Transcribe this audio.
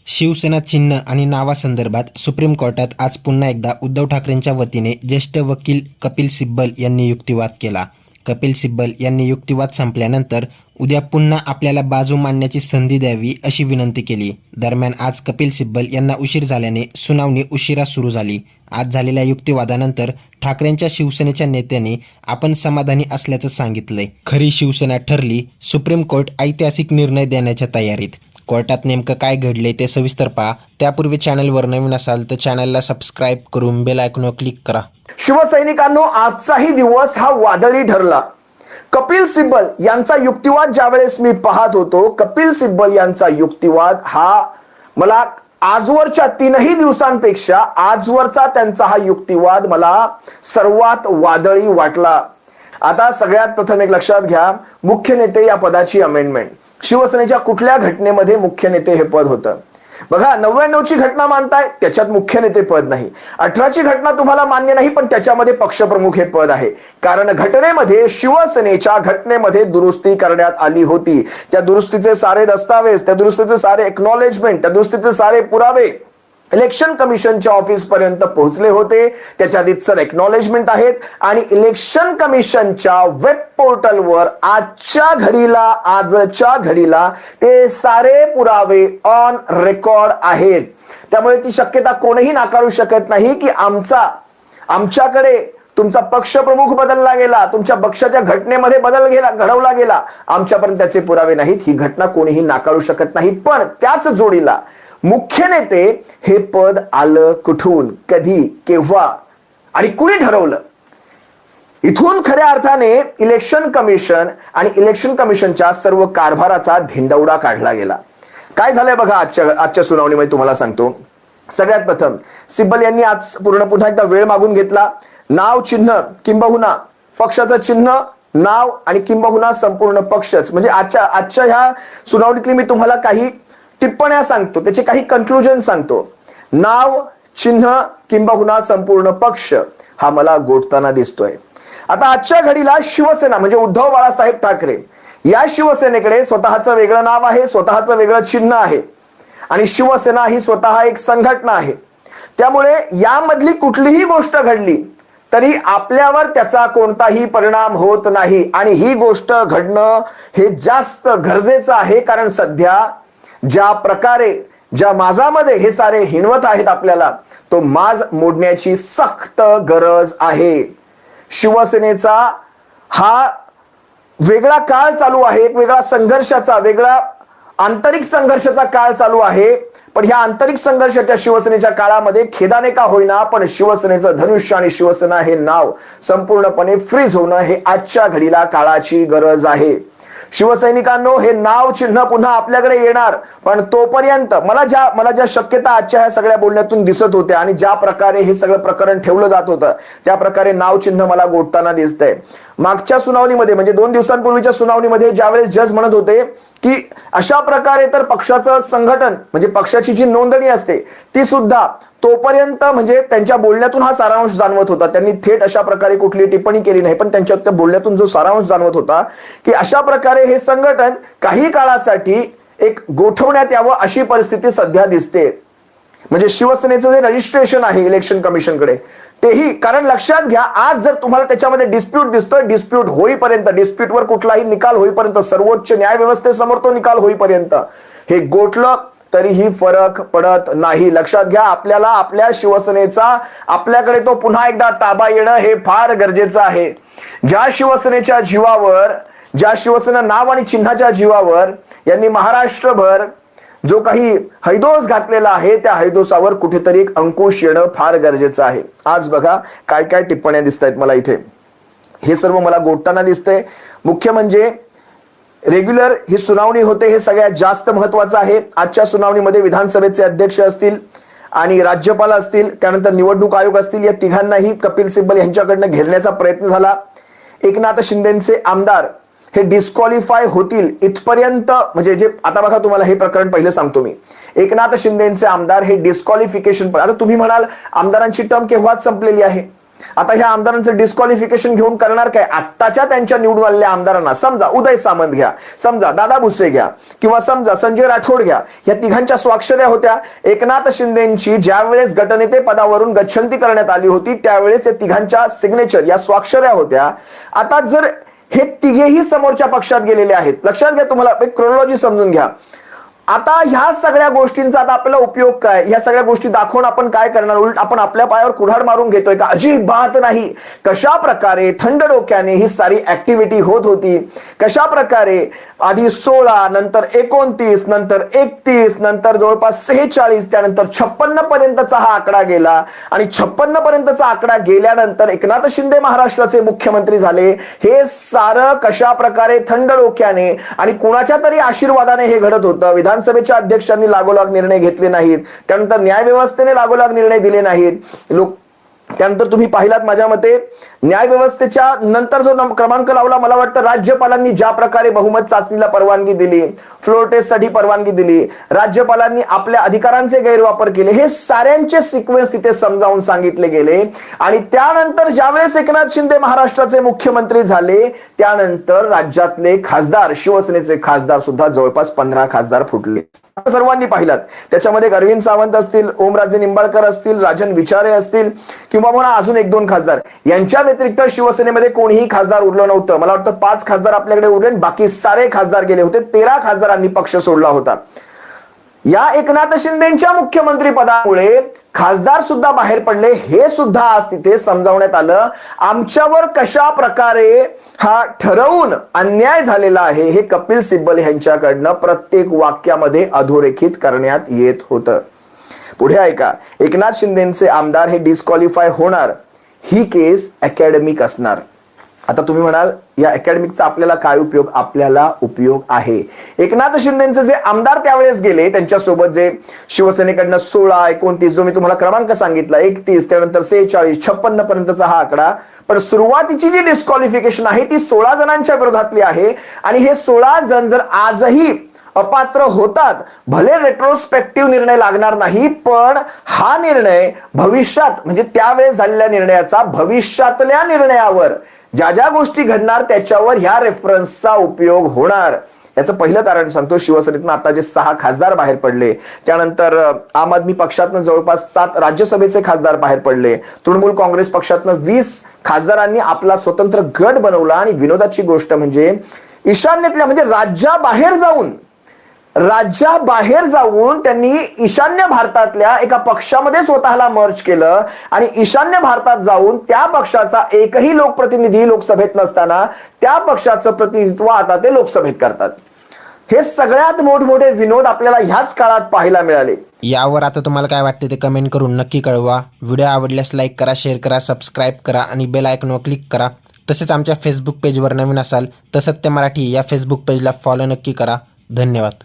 शिवसेना चिन्ह आणि नावासंदर्भात सुप्रीम कोर्टात आज पुन्हा एकदा उद्धव ठाकरेंच्या वतीने ज्येष्ठ वकील कपिल सिब्बल यांनी युक्तिवाद केला. कपिल सिब्बल यांनी युक्तिवाद संपल्यानंतर उद्या पुन्हा आपल्याला बाजू मांडण्याची संधी द्यावी अशी विनंती केली. दरम्यान आज कपिल सिब्बल यांना उशीर झाल्याने सुनावणी उशिरा सुरू झाली. आज झालेल्या युक्तिवादानंतर ठाकरेंच्या शिवसेनेच्या नेत्यांनी आपण समाधानी असल्याचं सांगितलंय. खरी शिवसेना ठरली. सुप्रीम कोर्ट ऐतिहासिक निर्णय देण्याच्या तयारीत. कोर्टात नेमकं काय घडले ते सविस्तर पहा. त्यापूर्वी चॅनलवर नवीन असाल तर चॅनलला सबस्क्राईब करून बेल आयकॉनवर क्लिक करा. शिवसैनिकांनो, आजचाही दिवस हा वादळी ठरला. कपिल सिब्बल यांचा युक्तिवाद ज्यावेळेस मी पाहत होतो, कपिल सिब्बल यांचा युक्तिवाद हा मला आजवरच्या 3ही दिवसांपेक्षा आजवरचा त्यांचा हा युक्तिवाद मला सर्वात वादळी वाटला. आता सगळ्यात प्रथम एक लक्षात घ्या, मुख्य नेते या पदाची अमेंडमेंट शिवसेनेच्या कुठल्या घटनेमध्ये मुख्य नेते हे पद होतं? बघा, 99ची घटना मानताय, त्याच्यात मुख्य नेते पद नाही. 18ची घटना तुम्हाला मान्य नाही, पण त्याच्यामध्ये पक्षप्रमुख हे पद आहे. कारण घटनेमध्ये शिवसेनेच्या घटनेमध्ये दुरुस्ती करण्यात आली होती. त्या दुरुस्तीचे सारे दस्तावेज, त्या दुरुस्तीचे सारे एक्नॉलेजमेंट, त्या दुरुस्तीचे सारे पुरावे इलेक्शन कमिशनच्या ऑफिस पर्यंत पोहोचले होते. त्याच्या रितसर एक्नॉलेजमेंट आहेत आणि इलेक्शन कमिशनच्या वेब पोर्टलवर आजच्या घडीला ते सारे पुरावे ऑन रेकॉर्ड आहेत. त्यामुळे ती शक्यता कोणीही नाकारू शकत नाही की आमच्याकडे तुमचा पक्षप्रमुख बदलला गेला, तुमच्या पक्षाच्या घटनेमध्ये घडवला गेला, आमच्यापर्यंत त्याचे पुरावे नाहीत. ही घटना कोणीही नाकारू शकत नाही. पण त्याच जोडीला मुख्य नेते हे पद आलं कुठून, कधी, केव्हा आणि कुणी ठरवलं? इथून खऱ्या अर्थाने इलेक्शन कमिशन आणि इलेक्शन कमिशनच्या सर्व कारभाराचा धिंडवडा काढला गेला. काय झालंय बघा, आजच्या सुनावणीमध्ये तुम्हाला सांगतो. सगळ्यात प्रथम सिब्बल यांनी आज पुन्हा एकदा वेळ मागून घेतला. नाव, चिन्ह किंबहुना पक्षाचं चिन्ह, नाव आणि किंबहुना संपूर्ण पक्षच, म्हणजे आजच्या ह्या सुनावणीतली मी तुम्हाला काही टिप्पण्या सांगतो, त्याचे काही कन्क्लुजन सांगतो. नाव, चिन्ह किंबहुना संपूर्ण पक्ष हा मला गोठताना दिसतोय. आता आजच्या घडीला शिवसेना म्हणजे उद्धव बाळासाहेब ठाकरे या शिवसेनेकडे स्वतःचं वेगळं नाव आहे, स्वतःचं वेगळं चिन्ह आहे आणि शिवसेना ही स्वतः एक संघटना आहे. त्यामुळे यामधली कुठलीही गोष्ट घडली तरी आपल्यावर त्याचा कोणताही परिणाम होत नाही आणि ही गोष्ट घडणं हे जास्त गरजेचं आहे. कारण सध्या ज्या प्रकारे ज्या माजामध्ये हे सारे हिणवत आहेत आपल्याला, तो माज मोडण्याची सक्त गरज आहे. शिवसेनेचा हा वेगळा काळ चालू आहे, एक वेगळा संघर्षाचा, वेगळा आंतरिक संघर्षाचा काळ चालू आहे. पण ह्या आंतरिक संघर्षाच्या शिवसेनेच्या काळामध्ये खेदाने का होईना, पण शिवसेनेचं धनुष्य आणि शिवसेना हे नाव संपूर्णपणे फ्रीज होणं हे आजच्या घडीला काळाची गरज आहे. शिवसैनिकांनो, हे नाव चिन्ह पुन्हा आपल्याकडे येणार, पण तोपर्यंत मला ज्या शक्यता आजच्या ह्या सगळ्या बोलण्यातून दिसत होत्या आणि ज्या प्रकारे हे सगळं प्रकरण ठेवलं जात होतं, त्या प्रकारे नाव चिन्ह मला गोठताना दिसतंय. मागच्या सुनावणीमध्ये म्हणजे 2 दिवसांपूर्वीच्या सुनावणीमध्ये ज्यावेळेस जज म्हणत होते की अशा प्रकारे तर पक्षाचं संघटन म्हणजे पक्षाची जी नोंदणी असते ती सुद्धा तोपर्यंत, म्हणजे त्यांच्या बोलण्यातून हा सारांश जाणवत होता. त्यांनी थेट अशा प्रकारे कुठली टिप्पणी केली नाही, पण त्यांच्या त्या बोलण्यातून जो सारांश जाणवत होता की अशा प्रकारे हे संघटन काही काळासाठी एक गोठवण्यात यावं अशी परिस्थिती सध्या दिसते. म्हणजे शिवसेनेचं जे रजिस्ट्रेशन आहे इलेक्शन कमिशनकडे तेही, कारण लक्षात घ्या, आज जर तुम्हाला त्याच्यामध्ये डिस्प्यूट दिसतोय, डिस्प्यूट होईपर्यंत, डिस्प्यूटवर कुठलाही निकाल होईपर्यंत, सर्वोच्च न्याय व्यवस्थेसमोर तो निकाल होईपर्यंत हे गोठलं तरीही फरक पडत नाही. लक्षात घ्या, आपल्याला आपल्या शिवसेनेचा आपल्याकडे तो पुन्हा एकदा ताबा येणं हे फार गरजेचं आहे. ज्या शिवसेनेच्या जीवावर, ज्या शिवसेना नाव आणि चिन्हाच्या जीवावर यांनी महाराष्ट्रभर जो काही हैदोस घातलेला आहे, त्या हैदोसावर कुठेतरी एक अंकुश येणं फार गरजेचं आहे. आज बघा काय काय टिप्पण्या दिसत आहेत मला इथे, हे सर्व मला गोठताना दिसतंय. मुख्य म्हणजे रेग्युलर ही सुनावणी होते हे सगळ्यात जास्त महत्वाचं आहे. आजच्या सुनावणीमध्ये विधानसभेचे अध्यक्ष असतील आणि राज्यपाल असतील, त्यानंतर निवडणूक आयोग असतील, या तिघांनाही कपिल सिब्बल यांच्याकडनं घेरण्याचा प्रयत्न झाला. एकनाथ शिंदेचे आमदार हे डिस्क्वालिफाय होतील इथपर्यंत, म्हणजे जे आता बघा तुम्हाला हे प्रकरण पहिलं सांगतो मी. एकनाथ शिंदेचे आमदार हे डिस्क्वालिफिकेशन, आता तुम्ही म्हणाल आमदारांची टर्म केव्हाच संपलेली आहे, आता ह्या आमदारांचं डिस्क्वालिफिकेशन घेऊन करणार काय? आत्ताच्या त्यांच्या निवडून आलेल्या आमदारांना, समजा उदय सामंत घ्या, समजा दादा भुसे घ्या, किंवा समजा संजय राठोड घ्या, या तिघांच्या स्वाक्षऱ्या होत्या. एकनाथ शिंदेची ज्या वेळेस गटनेते पदावरून गच्छंती करण्यात आली होती त्यावेळेस या तिघांच्या सिग्नेचर या स्वाक्षऱ्या होत्या. आता जर हे तिघेही समोरच्या पक्षात गेलेले आहेत, लक्षात घ्या, तुम्हाला एक क्रोनॉलॉजी समजून घ्या. आता ह्या सगळ्या गोष्टींचा आता आपल्याला उपयोग काय? ह्या सगळ्या गोष्टी दाखवून आपण काय करणार? उलट आपण आपल्या पायावर कुऱ्हाड मारून घेतोय का? अजिबात नाही. कशा प्रकारे थंड डोक्याने ही सारी ऍक्टिव्हिटी होत होती, कशा प्रकारे आधी 16, नंतर 29, नंतर 31, नंतर जवळपास 46, त्यानंतर 56 पर्यंतचा हा आकडा गेला. आणि 56 पर्यंतचा आकडा गेल्यानंतर एकनाथ शिंदे महाराष्ट्राचे मुख्यमंत्री झाले. हे सारं कशा प्रकारे थंड डोक्याने आणि कुणाच्या तरी आशीर्वादाने हे घडत होतं. विधानसभेच्या अध्यक्षांनी लागोलाग निर्णय घेतले नाहीत, त्यानंतर न्यायव्यवस्थेने लागोलाग निर्णय दिले नाहीत. त्यानंतर तुम्ही पाहिलात, माझ्या मते न्यायव्यवस्थेच्या नंतर जो क्रमांक लावला, मला वाटतं राज्यपालांनी ज्या प्रकारे बहुमत चाचणीला परवानगी दिली, फ्लोर टेस्टसाठी परवानगी दिली, राज्यपालांनी आपल्या अधिकारांचे गैरवापर केले, हे साऱ्यांचे सिक्वेन्स तिथे समजावून सांगितले गेले. आणि त्यानंतर ज्यावेळेस एकनाथ शिंदे महाराष्ट्राचे मुख्यमंत्री झाले त्यानंतर राज्यातले खासदार, शिवसेनेचे खासदार सुद्धा जवळपास 15 खासदार फुटले. सर्वांनी पाहिलात. त्याच्यामध्ये अरविंद सावंत असतील, ओमराजे निंबाळकर असतील, राजन विचारे असतील, किंवा म्हणा अजून 1-2 खासदार. यांच्या व्यतिरिक्त शिवसेनेमध्ये कोणीही खासदार उरलं नव्हतं. मला वाटतं 5 खासदार आपल्याकडे उरले, बाकी सारे खासदार गेले होते. 13 खासदारांनी पक्ष सोडला होता. या एकनाथ शिंदेच्या मुख्यमंत्री पदामुळे खासदार सुद्धा बाहेर पडले. हे सुद्धा आज तिथे समजावण्यात आलं. आमच्यावर कशा प्रकारे हा ठरवून अन्याय झालेला आहे हे कपिल सिब्बल यांच्याकडनं प्रत्येक वाक्यामध्ये अधोरेखित करण्यात येत होतं. पुढे ऐका, एकनाथ शिंदेचे आमदार हे डिस्क्वालिफाय होणार, ही केस अकॅडमिक असणार. आता तुम्ही म्हणाल या अकॅडमिकचा आपल्याला काय उपयोग? आपल्याला उपयोग आहे. एकनाथ शिंदेचे जे आमदार त्यावेळेस गेले, त्यांच्यासोबत जे शिवसेनेकडनं 16, 29, जो मी तुम्हाला क्रमांक सांगितला, 31, त्यानंतर 46, 56 पर्यंतचा हा आकडा. पण सुरुवातीची जी डिस्क्वालिफिकेशन आहे ती 16 जणांच्या विरोधातली आहे. आणि हे 16 जण जर आजही अपात्र होतात, भले रेट्रोस्पेक्टिव्ह निर्णय लागणार नाही, पण हा निर्णय भविष्यात, म्हणजे त्यावेळेस झालेल्या निर्णयाचा भविष्यातल्या निर्णयावर ज्या ज्या गोष्टी घडणार त्याच्यावर ह्या रेफरन्सचा उपयोग होणार. याचं पहिलं कारण सांगतो, शिवसेनेतून आता जे 6 खासदार बाहेर पडले, त्यानंतर आम आदमी पक्षातनं जवळपास 7 राज्यसभेचे खासदार बाहेर पडले, तृणमूल काँग्रेस पक्षातनं 20 खासदारांनी आपला स्वतंत्र गट बनवला. आणि विनोदाची गोष्ट म्हणजे ईशान्येतल्या, म्हणजे राज्याबाहेर जाऊन त्यांनी ईशान्य भारतातल्या एका पक्षामध्ये स्वतःला मर्ज केलं. आणि ईशान्य भारतात जाऊन त्या पक्षाचा एकही लोकप्रतिनिधी लोकसभेत नसताना त्या पक्षाचं प्रतिनिधित्व आता ते लोकसभेत करतात. हे सगळ्यात मोठमोठे विनोद आपल्याला ह्याच काळात पाहायला मिळाले. यावर आता तुम्हाला काय वाटते ते कमेंट करून नक्की कळवा. व्हिडिओ आवडल्यास लाईक करा, शेअर करा, सबस्क्राईब करा आणि बेल आयकॉनवर क्लिक करा. तसेच आमच्या फेसबुक पेजवर नवीन असाल तर सत्य मराठी या फेसबुक पेजला फॉलो नक्की करा. धन्यवाद.